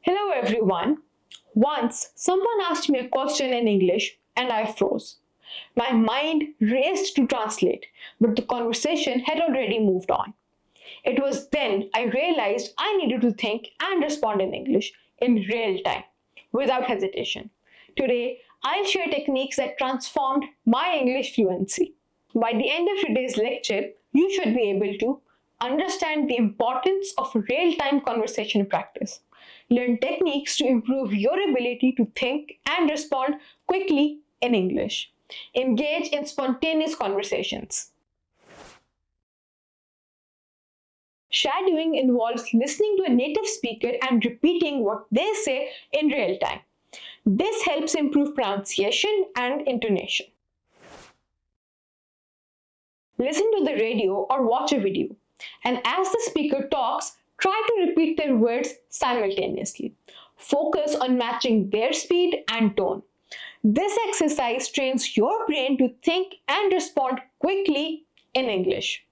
Hello everyone. Once someone asked me a question in English and I froze. My mind raced to translate, but the conversation had already moved on. It was then I realized I needed to think and respond in English in real time, without hesitation. Today, I'll share techniques that transformed my English fluency. By the end of today's lecture, you should be able to understand the importance of real-time conversation practice, learn techniques to improve your ability to think and respond quickly in English, engage in spontaneous conversations. Shadowing involves listening to a native speaker and repeating what they say in real time. This helps improve pronunciation and intonation. Listen to the radio or watch a video, and as the speaker talks, try to repeat their words simultaneously. Focus on matching their speed and tone. This exercise trains your brain to think and respond quickly in English.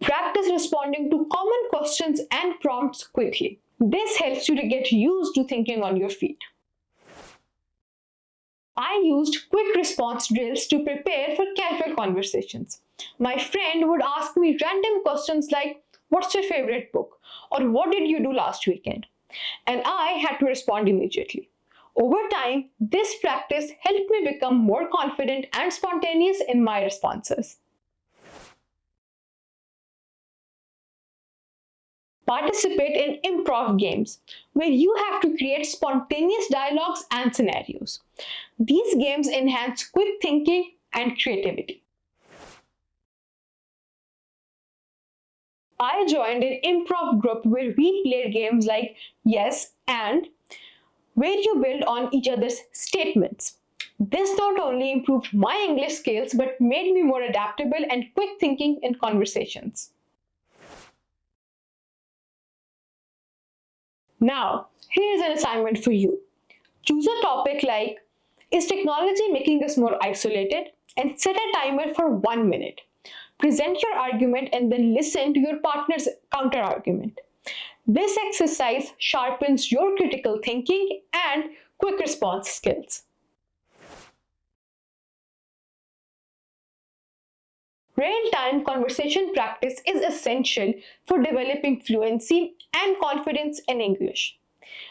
Practice responding to common questions and prompts quickly. This helps you to get used to thinking on your feet. I used quick response drills to prepare for casual conversations. My friend would ask me random questions like, "What's your favorite book?" or "What did you do last weekend?" And I had to respond immediately. Over time, this practice helped me become more confident and spontaneous in my responses. Participate in improv games, where you have to create spontaneous dialogues and scenarios. These games enhance quick thinking and creativity. I joined an improv group where we played games like yes and, where you build on each other's statements. This not only improved my English skills but made me more adaptable and quick thinking in conversations. Now, here's an assignment for you. Choose a topic like, "Is technology making us more isolated?" and set a timer for 1 minute. Present your argument and then listen to your partner's counter-argument. This exercise sharpens your critical thinking and quick response skills. Real-time conversation practice is essential for developing fluency and confidence in English.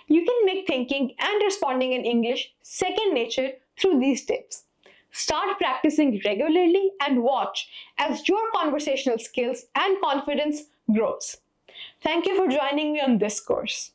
You can make thinking and responding in English second nature through these tips. Start practicing regularly and watch as your conversational skills and confidence grows. Thank you for joining me on this course.